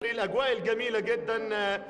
الأجواء الجميلة جدا.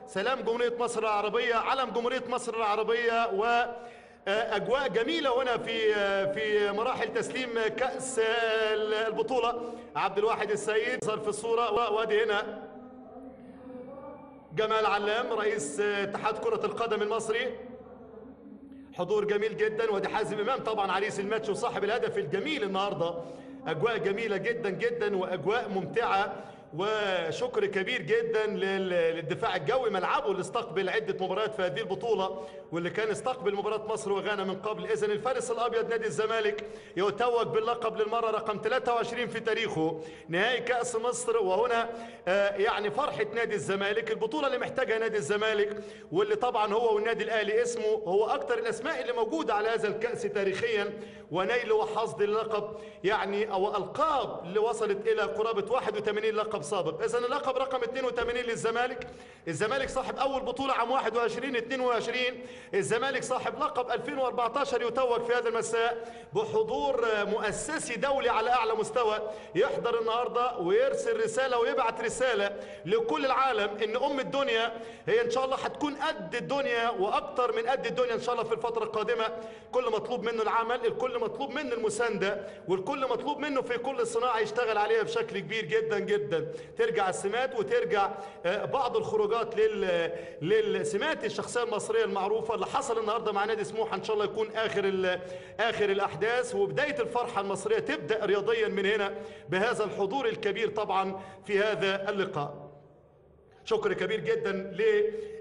سلام جمهورية مصر العربية، علم جمهورية مصر العربية، وأجواء جميلة هنا في مراحل تسليم كأس البطولة. عبد الواحد السيد ظهر في الصورة، وادي هنا جمال علام رئيس اتحاد كرة القدم المصري. حضور جميل جدا، وادي حازم امام طبعا عريس الماتش وصاحب الهدف الجميل النهارده. أجواء جميلة جدا جدا وأجواء ممتعة، وشكر كبير جدا للدفاع الجوي ملعبه اللي استقبل عدة مباريات في هذه البطولة، واللي كان استقبل مباراة مصر وغانا من قبل. إذن الفارس الأبيض نادي الزمالك يتوج باللقب للمرة رقم 23 في تاريخه، نهائي كأس مصر. وهنا يعني فرحة نادي الزمالك، البطولة اللي محتاجها نادي الزمالك، واللي طبعا هو والنادي الأهلي اسمه هو أكثر الأسماء اللي موجودة على هذا الكأس تاريخيا، ونيل وحصد اللقب يعني أو ألقاب اللي وصلت إلى قرابة 81 لقب سابق. إذن اللقب رقم 82 للزمالك. الزمالك صاحب أول بطولة عام 21-22. الزمالك صاحب لقب 2014 يتوج في هذا المساء بحضور مؤسسي دولي على أعلى مستوى، يحضر النهاردة ويرسل رسالة ويبعت رسالة لكل العالم إن أم الدنيا هي إن شاء الله هتكون قد الدنيا وأكتر من قد الدنيا إن شاء الله في الفترة القادمة. كل مطلوب منه العمل، الكل مطلوب منه المساندة، والكل مطلوب منه في كل صناعة يشتغل عليها بشكل كبير جدا جدا. ترجع السمات وترجع بعض الخروجات للسمات الشخصية المصرية المعروفة. اللي حصل النهاردة مع نادي سموحة إن شاء الله يكون آخر الأحداث، وبداية الفرحة المصرية تبدأ رياضيا من هنا بهذا الحضور الكبير طبعا في هذا اللقاء. شكر كبير جدا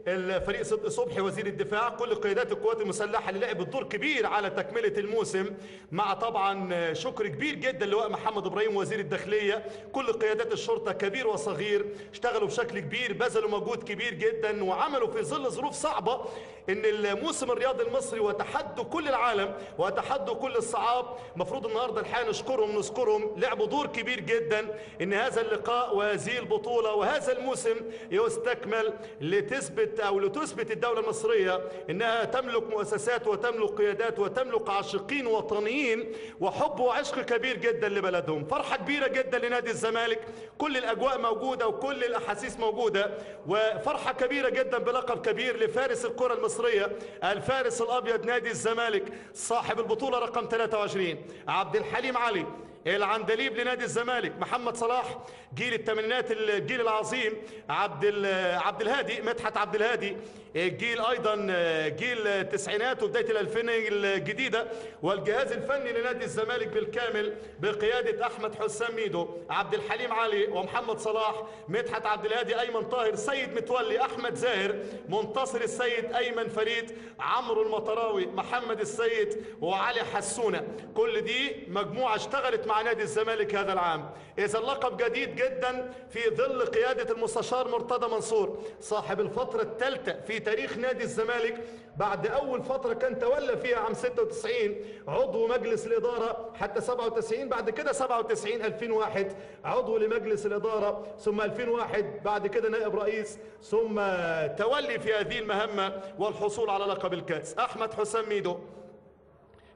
للفريق صبحي وزير الدفاع، كل قيادات القوات المسلحة اللي لعبت دور كبير على تكملة الموسم، مع طبعا شكر كبير جدا لواء محمد ابراهيم وزير الداخلية. كل قيادات الشرطة كبير وصغير اشتغلوا بشكل كبير، بذلوا مجهود كبير جدا، وعملوا في ظل ظروف صعبة ان الموسم الرياضي المصري وتحدوا كل العالم وتحدوا كل الصعاب. مفروض النهارده الحقيقة نذكرهم لعبوا دور كبير جدا ان هذا اللقاء وهذه البطولة وهذا الموسم يستكمل لتثبت الدولة المصرية انها تملك مؤسسات وتملك قيادات وتملك عاشقين وطنيين وحب وعشق كبير جدا لبلدهم. فرحة كبيرة جدا لنادي الزمالك، كل الاجواء موجودة وكل الاحاسيس موجودة، وفرحة كبيرة جدا بلقب كبير لفارس الكرة المصرية الفارس الابيض نادي الزمالك صاحب البطولة رقم 23. عبد الحليم علي العندليب لنادي الزمالك، محمد صلاح جيل الثمانينات الجيل العظيم، عبد الهادي مدحت عبد الهادي جيل ايضا جيل التسعينات وبدايه الالفين الجديده، والجهاز الفني لنادي الزمالك بالكامل بقياده احمد حسام ميدو، عبد الحليم علي ومحمد صلاح، مدحت عبد الهادي، ايمن طاهر، سيد متولي، احمد زاهر، منتصر السيد، ايمن فريد، عمرو المطراوي، محمد السيد، وعلي حسونه. كل دي مجموعه اشتغلت مع نادي الزمالك هذا العام. إذا اللقب جديد جدا في ظل قيادة المستشار مرتضى منصور صاحب الفترة الثالثة في تاريخ نادي الزمالك، بعد أول فترة كان تولى فيها عام 96 عضو مجلس الإدارة حتى 97، بعد كده 97 2001 عضو لمجلس الإدارة، ثم 2001 بعد كده نائب رئيس، ثم تولي في هذه المهمة والحصول على لقب الكأس. أحمد حسام ميدو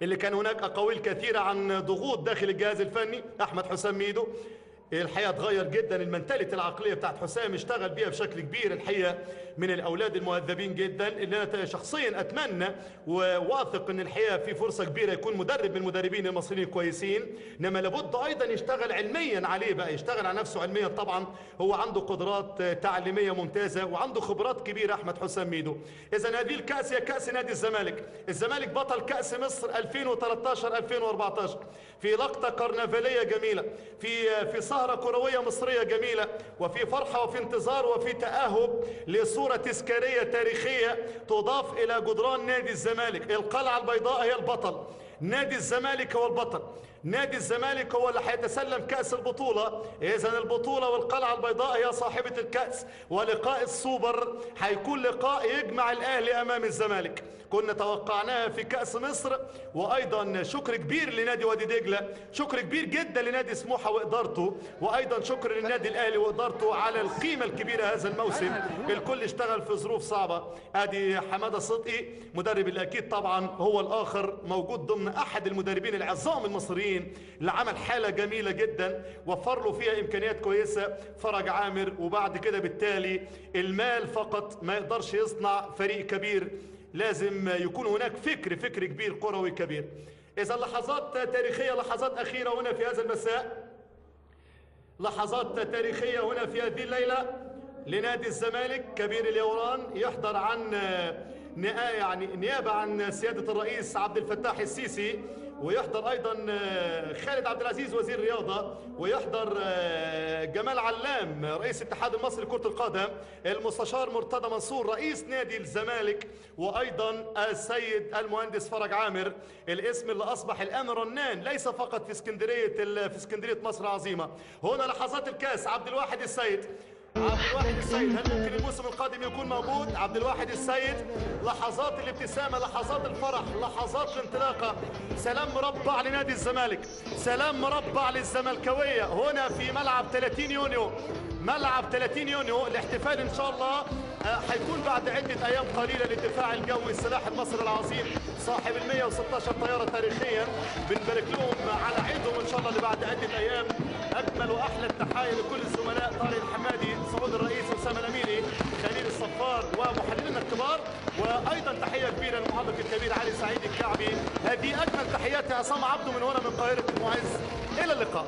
اللي كان هناك أقاويل كثيرة عن ضغوط داخل الجهاز الفني، أحمد حسام ميدو الحقيقة اتغير جدا، المنتاليتي العقلية بتاعت حسام اشتغل بيها بشكل كبير. الحقيقة من الأولاد المهذبين جدا اللي أنا شخصيا أتمنى وواثق أن الحقيقة في فرصة كبيرة يكون مدرب من المدربين المصريين كويسين، إنما لابد أيضا يشتغل علميا عليه بقى، يشتغل على نفسه علميا. طبعا هو عنده قدرات تعليمية ممتازة وعنده خبرات كبيرة أحمد حسام ميدو. إذا هذه الكأس هي كأس نادي الزمالك. الزمالك بطل كأس مصر 2013-2014 في لقطة كرنفالية جميلة، في سهرة كروية مصرية جميلة، وفي فرحة وفي انتظار وفي تأهب لصورة تذكارية تاريخية تضاف إلى جدران نادي الزمالك. القلعة البيضاء هي البطل، نادي الزمالك هو البطل، نادي الزمالك هو اللي هيتسلم كأس البطولة. إذن البطولة والقلعة البيضاء هي صاحبة الكأس، ولقاء السوبر هيكون لقاء يجمع الأهلي أمام الزمالك. كنا توقعناها في كأس مصر. وأيضا شكر كبير لنادي وادي دجلة، شكر كبير جدا لنادي سموحة وإدارته، وأيضا شكر للنادي الأهلي وإدارته على القيمة الكبيرة هذا الموسم. الكل اشتغل في ظروف صعبة. ادي حمادة صدقي مدرب الأكيد طبعا هو الآخر موجود ضمن أحد المدربين العظام المصريين الفنيين اللي عمل حالة جميلة جدا وفر له فيها إمكانيات كويسة فرج عامر. وبعد كده بالتالي المال فقط ما يقدرش يصنع فريق كبير، لازم يكون هناك فكر كبير كروي كبير. إذا لحظات تاريخية، لحظات أخيرة هنا في هذا المساء، لحظات تاريخية هنا في هذه الليلة لنادي الزمالك. كبير اليوران يحضر عن نيابة عن سيادة الرئيس عبد الفتاح السيسي، ويحضر أيضا خالد عبد العزيز وزير الرياضة، ويحضر جمال علام رئيس الاتحاد المصري لكرة القدم، المستشار مرتضى منصور رئيس نادي الزمالك، وأيضا السيد المهندس فرج عامر، الاسم اللي أصبح الآن رنان ليس فقط في اسكندرية مصر العظيمة. هنا لحظات الكاس. عبد الواحد السيد، هل ممكن الموسم القادم يكون موجود؟ عبد الواحد السيد، لحظات الابتسامة، لحظات الفرح، لحظات الانطلاقة. سلام مربع لنادي الزمالك، سلام مربع للزملكاوية هنا في ملعب 30 يونيو. ملعب 30 يونيو الاحتفال ان شاء الله هيكون بعد عدة ايام قليلة للدفاع الجوي السلاح المصري العظيم صاحب ال 116 طيارة تاريخيا. بنبارك لهم على عيدهم ان شاء الله اللي بعد عدة ايام. اجمل واحلى التحايا لكل الزملاء، طارق الحمادي، سعود الرئيس، اسامه الاميني، خليل الصفار ومحللنا الكبار، وايضا تحيه كبيره للمعلق الكبير علي سعيد الكعبي. هذه اجمل تحيات عصام عبده من هنا من قاهره المعز. الى اللقاء.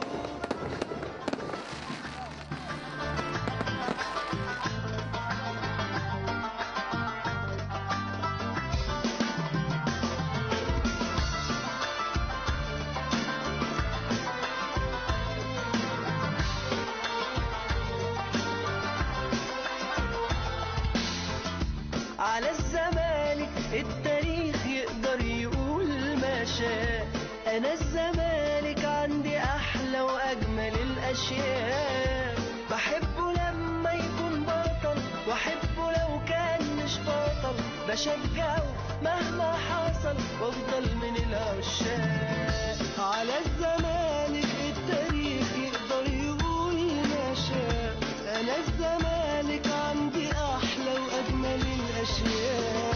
على الزمالك التاريخ يقدر يقول ما شاء. أنا الزمالك عندي أحلى وأجمل الأشياء. بحبه لما يكون بطل، وأحبه لو كان مش بطل. بشجعه مهما حصل وأفضل من العشاق. على الزمالك التاريخ يقدر يقول ما شاء. أنا الزمالك عندي أحلى وأجمل الأشياء.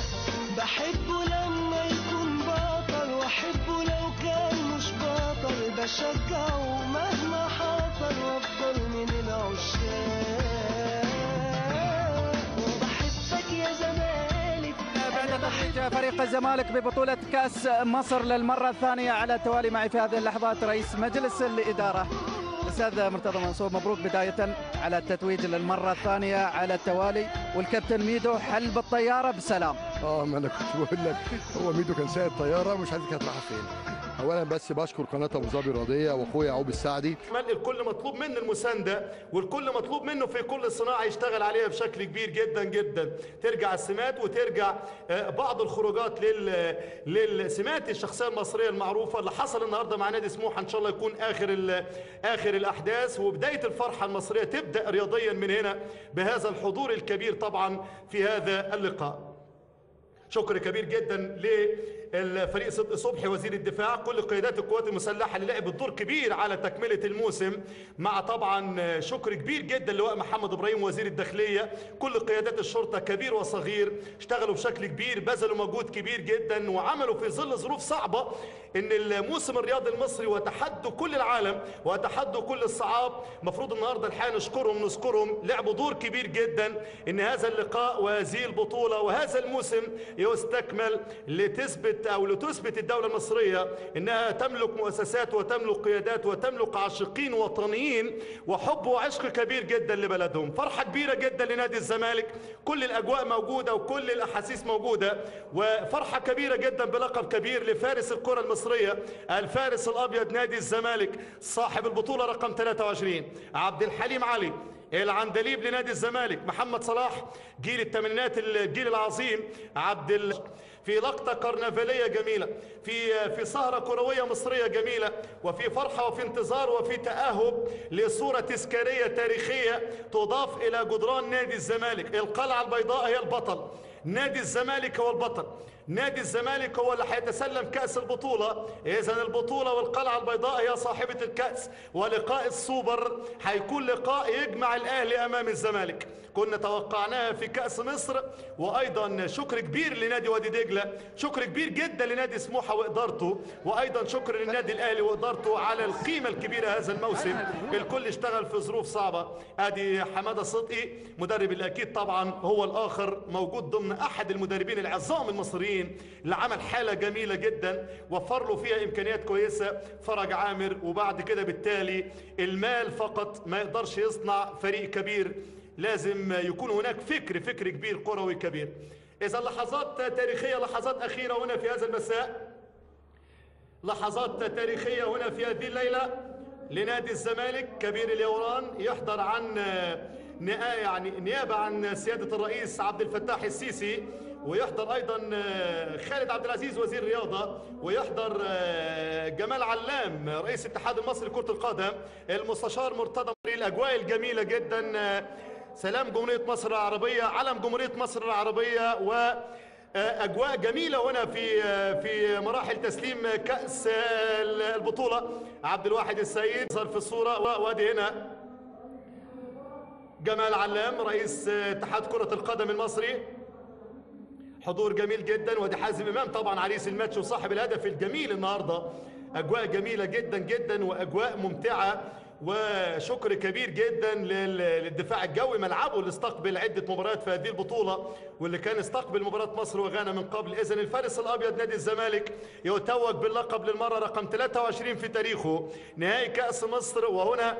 بحبه لما يكون بطل، وأحبه لو كان مش بطل. بشجعه مهما حصل وأفضل من العشاق. وبحبك يا زمالك. بعد تخريج فريق الزمالك ببطولة كأس مصر للمرة الثانية على التوالي، معي في هذه اللحظات رئيس مجلس الإدارة الأستاذ مرتضى منصور. مبروك بداية على التتويج للمرة الثانية على التوالي، والكابتن ميدو حل بالطيارة بسلام. ما انا كنت بقول لك، هو ميدو كان سايق الطياره مش عارف كانت رايحه فين. اولا بس بشكر قناه ابو ظبي الرياضيه واخويا يعقوب السعدي. الكل مطلوب منه المسانده، والكل مطلوب منه في كل صناعه يشتغل عليها بشكل كبير جدا جدا. ترجع السمات وترجع بعض الخروجات للسمات الشخصيه المصريه المعروفه. اللي حصل النهارده مع نادي سموحه ان شاء الله يكون اخر الاحداث، وبدايه الفرحه المصريه تبدا رياضيا من هنا بهذا الحضور الكبير طبعا في هذا اللقاء. شكر كبير جدا للفريق صدقي صبحي وزير الدفاع، كل قيادات القوات المسلحه اللي لعبت دور كبير على تكمله الموسم، مع طبعا شكر كبير جدا لواء محمد ابراهيم وزير الداخليه. كل قيادات الشرطه كبير وصغير اشتغلوا بشكل كبير، بذلوا مجهود كبير جدا، وعملوا في ظل ظروف صعبه ان الموسم الرياضي المصري وتحدوا كل العالم وتحدوا كل الصعاب. المفروض النهارده الحقيقه نذكرهم، لعبوا دور كبير جدا ان هذا اللقاء وهذه البطوله وهذا الموسم يستكمل لتثبت الدولة المصرية انها تملك مؤسسات وتملك قيادات وتملك عاشقين وطنيين وحب وعشق كبير جدا لبلدهم. فرحة كبيرة جدا لنادي الزمالك، كل الاجواء موجودة وكل الاحاسيس موجودة، وفرحة كبيرة جدا بلقب كبير لفارس الكرة المصرية، الفارس الابيض نادي الزمالك صاحب البطولة رقم 23 عبد الحليم علي. العندليب لنادي الزمالك محمد صلاح جيل الثمانينات، الجيل العظيم في لقطة كرنفالية جميلة، في سهرة كروية مصرية جميلة، وفي فرحة وفي انتظار وفي تأهب لصورة تذكارية تاريخية تضاف إلى جدران نادي الزمالك. القلعة البيضاء هي البطل، نادي الزمالك هو البطل، نادي الزمالك هو اللي هيتسلم كأس البطولة. إذن البطولة والقلعة البيضاء هي صاحبة الكأس، ولقاء السوبر هيكون لقاء يجمع الأهلي أمام الزمالك. كنا توقعناها في كأس مصر. وأيضا شكر كبير لنادي وادي دجلة، شكر كبير جدا لنادي سموحة وإدارته، وأيضا شكر للنادي الأهلي وإدارته على القيمة الكبيرة هذا الموسم. الكل اشتغل في ظروف صعبة. ادي حمادة صدقي مدرب الأكيد طبعا هو الآخر موجود ضمن أحد المدربين العظام المصريين اللي عمل حالة جميلة جدا وفر له فيها إمكانيات كويسة فرج عامر. وبعد كده بالتالي المال فقط ما يقدرش يصنع فريق كبير، لازم يكون هناك فكر كبير كروي كبير. إذا لحظات تاريخية، لحظات أخيرة هنا في هذا المساء، لحظات تاريخية هنا في هذه الليلة لنادي الزمالك. كبير اليوران يحضر عن نيابة عن سيادة الرئيس عبد الفتاح السيسي، ويحضر أيضا خالد عبد العزيز وزير الرياضة، ويحضر جمال علام رئيس الاتحاد المصري لكرة القدم، المستشار مرتضى. الأجواء الجميلة جدا، سلام جمهورية مصر العربية، علم جمهورية مصر العربية، وأجواء جميلة هنا في مراحل تسليم كأس البطولة. عبد الواحد السيد ظهر في الصورة، وادي هنا جمال علام رئيس اتحاد كرة القدم المصري. حضور جميل جدا، وادي حازم امام طبعا عريس الماتش وصاحب الهدف الجميل النهارده. اجواء جميله جدا جدا واجواء ممتعه، وشكر كبير جدا للدفاع الجوي ملعبه اللي استقبل عده مباريات في هذه البطوله، واللي كان استقبل مباراه مصر وغانا من قبل. اذا الفارس الابيض نادي الزمالك يتوج باللقب للمره رقم 23 في تاريخه، نهائي كاس مصر. وهنا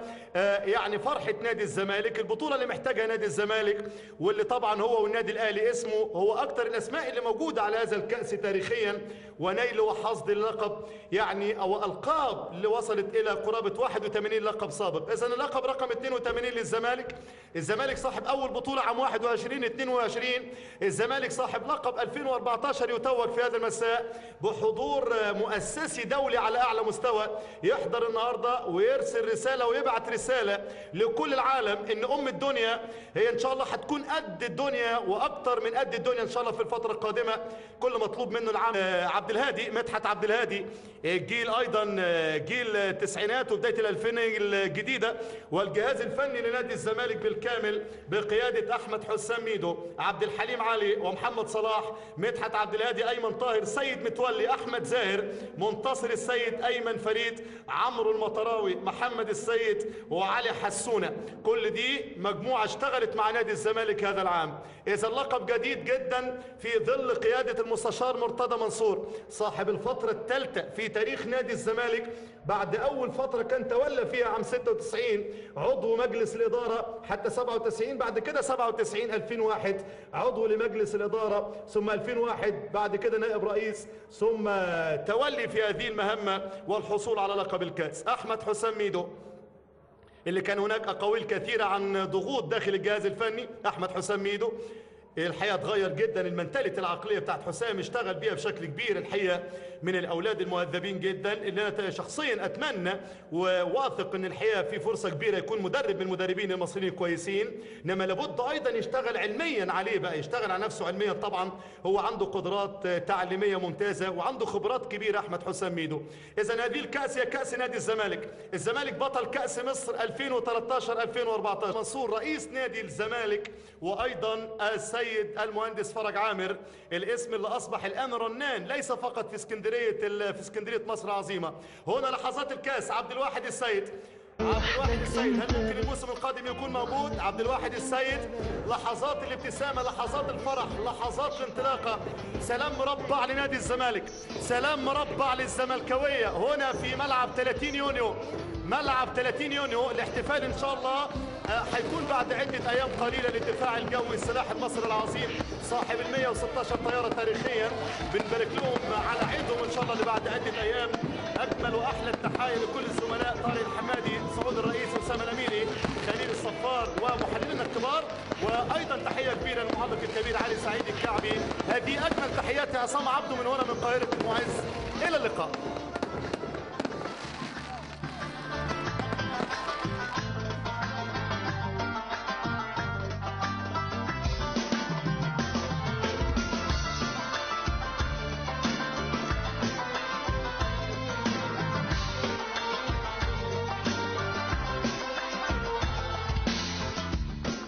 يعني فرحه نادي الزمالك، البطوله اللي محتاجها نادي الزمالك، واللي طبعا هو والنادي الاهلي اسمه هو اكثر الاسماء اللي موجوده على هذا الكاس تاريخيا، ونيل وحصد اللقب يعني او القاب اللي وصلت الى قرابه 81 لقب سابق. اذا اللقب رقم 82 للزمالك. الزمالك صاحب اول بطوله عام 21-22. الزمالك صاحب لقب 2014 يتوج في هذا المساء بحضور مؤسسي دولي على اعلى مستوى، يحضر النهارده ويرسل رساله ويبعت رساله لكل العالم ان الدنيا هي ان شاء الله هتكون قد الدنيا واكثر من قد الدنيا ان شاء الله في الفتره القادمه. كل مطلوب منه العام عبد الهادي مدحت عبد الهادي، جيل ايضا جيل التسعينات وبدايه الالفينات الجديده، والجهاز الفني لنادي الزمالك بالكامل بقياده احمد حسام ميدو، عبد الحليم علي ومحمد صلاح، مدحت عبد الهادي، ايمن طاهر، سيد متولي، احمد زاهر، منتصر السيد، ايمن فريد، عمرو المطراوي، محمد السيد، وعلي حسونه. كل دي مجموعه اشتغلت مع نادي الزمالك هذا العام. اذا اللقب جديد جدا في ظل قياده المستشار مرتضى منصور، صاحب الفتره الثالثه في تاريخ نادي الزمالك بعد اول فتره كان تولى فيها عام 96 عضو مجلس الاداره حتى 97، بعد كده 97 2001 عضو لمجلس الاداره، ثم 2001 بعد كده نائب رئيس، ثم تولي في هذه المهمه والحصول على لقب الكاس. احمد حسام ميدو اللي كان هناك اقاويل كثيره عن ضغوط داخل الجهاز الفني، احمد حسام ميدو الحقيقه اتغير جدا، المنتاليتي العقليه بتاعت حسام اشتغل بيها بشكل كبير. الحقيقه من الاولاد المهذبين جدا اللي انا شخصيا اتمنى وواثق ان الحقيقه في فرصه كبيره يكون مدرب من المدربين المصريين الكويسين، انما لابد ايضا يشتغل علميا عليه بقى، يشتغل على نفسه علميا. طبعا هو عنده قدرات تعليميه ممتازه وعنده خبرات كبيره احمد حسام ميدو. اذا هذه الكاس هي كاس نادي الزمالك. الزمالك بطل كاس مصر 2013 2014. منصور رئيس نادي الزمالك، وايضا السيد المهندس فرج عامر، الاسم اللي اصبح الان رنان ليس فقط في اسكندريه مصر العظيمه. هنا لحظات الكاس، عبد الواحد السيد. عبد الواحد السيد هل ممكن الموسم القادم يكون موجود؟ عبد الواحد السيد، لحظات الابتسامه، لحظات الفرح، لحظات الانطلاقه. سلام مربع لنادي الزمالك، سلام مربع للزملكاويه هنا في ملعب 30 يونيو. ملعب 30 يونيو الاحتفال ان شاء الله هيكون بعد عدة أيام قليلة للدفاع الجوي السلاح المصري العظيم صاحب 116 طيارة تاريخيا. بنبارك لهم على عيدهم إن شاء الله اللي بعد عدة أيام. أجمل وأحلى التحايا لكل الزملاء، طارق الحمادي، سعود الرئيس، أسامة الأميري، خليل الصفار ومحللنا الكبار، وأيضا تحية كبيرة للمعلق الكبير علي سعيد الكعبي. هذه أجمل تحيات عصام عبده من هنا من قاهرة المعز. إلى اللقاء.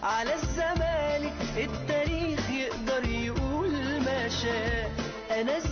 على الزمان انا